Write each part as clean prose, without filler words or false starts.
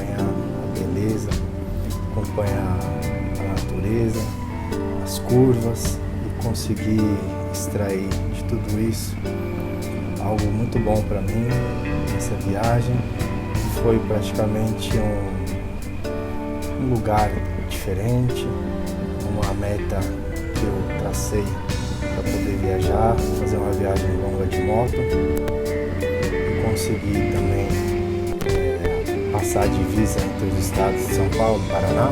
acompanhar a beleza, acompanhar a natureza, as curvas e conseguir extrair de tudo isso algo muito bom para mim nessa viagem. Foi praticamente um lugar diferente, uma meta que eu tracei para poder viajar, fazer uma viagem longa de moto e conseguir também passar a divisa entre os estados de São Paulo e Paraná.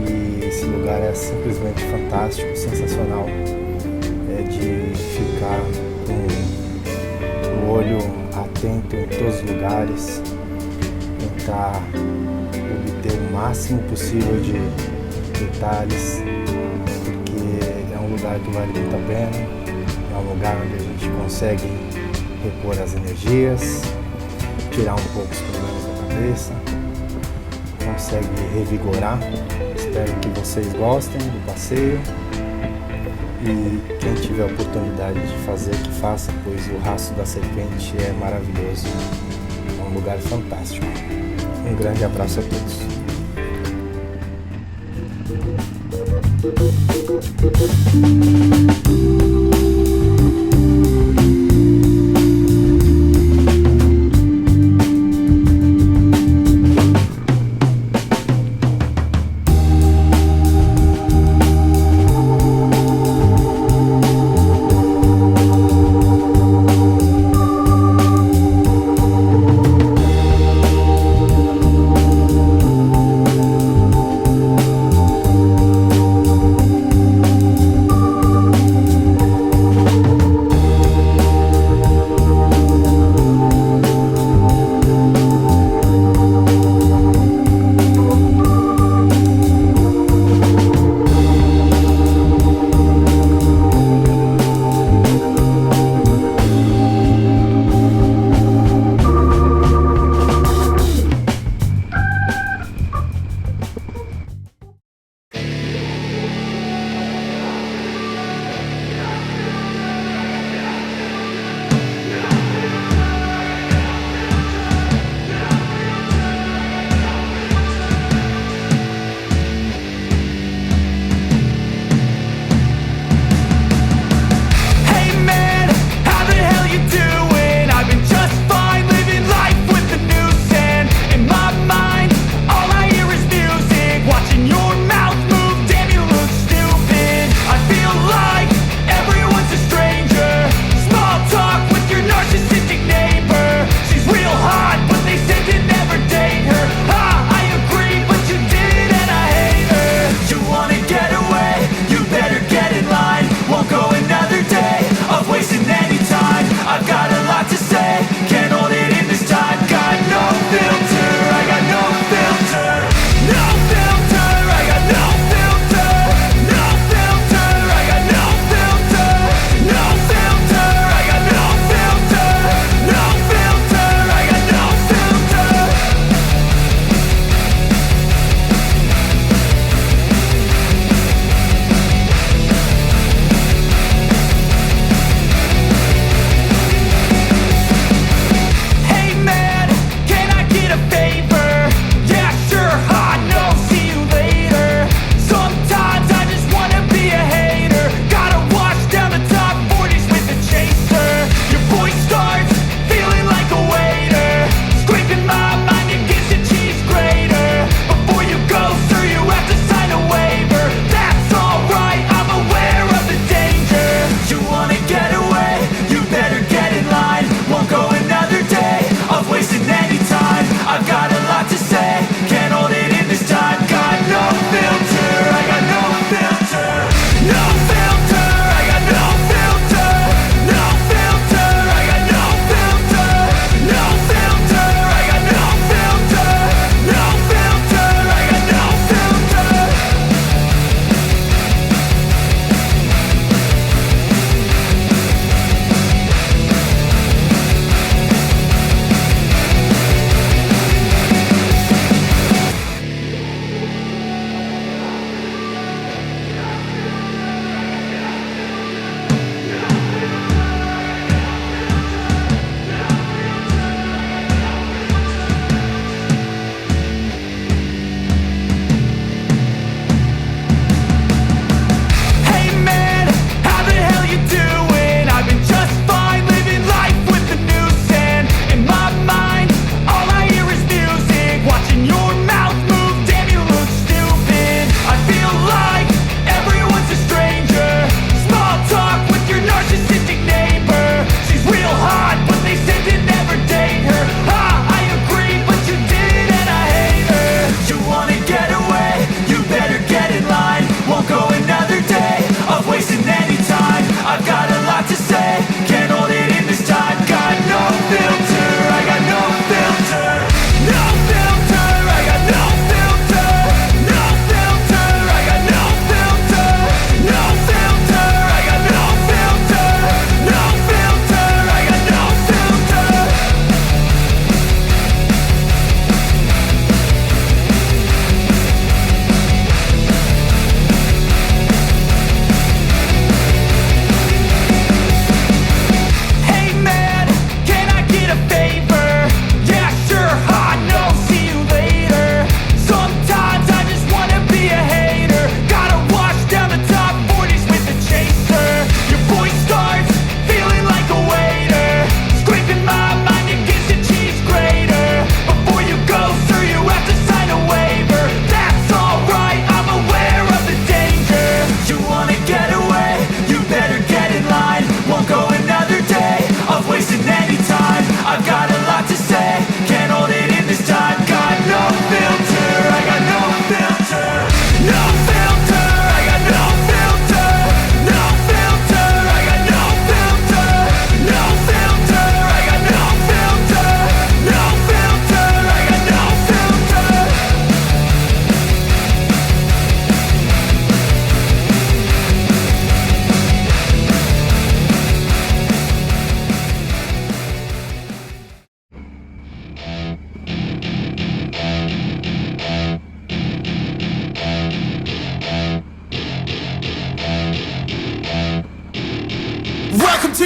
E esse lugar é simplesmente fantástico, sensacional, de ficar com o olho atento em todos os lugares, tentar obter o máximo possível de detalhes, porque é um lugar que vale muito a pena, é um lugar onde a gente consegue repor as energias, tirar um pouco os problemas da cabeça, consegue revigorar. Espero que vocês gostem do passeio e quem tiver a oportunidade de fazer, que faça, pois o Rastro da Serpente é maravilhoso, é um lugar fantástico. Um grande abraço a todos.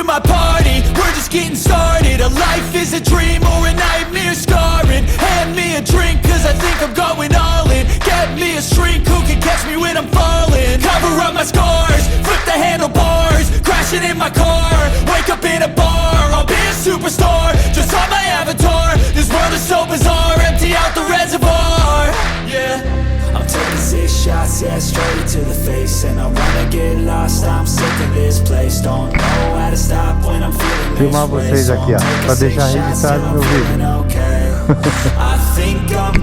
my party, we're just getting started. A life is a dream or a nightmare scarring. Hand me a drink cause I think I'm going all in. Get me a shrink who can catch me when I'm falling. Cover up my scars, flip the handlebars, crashing in my car, wake up in a bar. I'll be a superstar, just on my avatar. This world is so bizarre, empty out the reservoir. Yeah, I'm taking 6 shots, yeah, straight to the face. And I wanna get lost, I'm sick of this place. Don't know how to stop when I'm feeling this Filmar way. vocês aqui, ó, pra deixar registrado no meu vídeo. I think I'm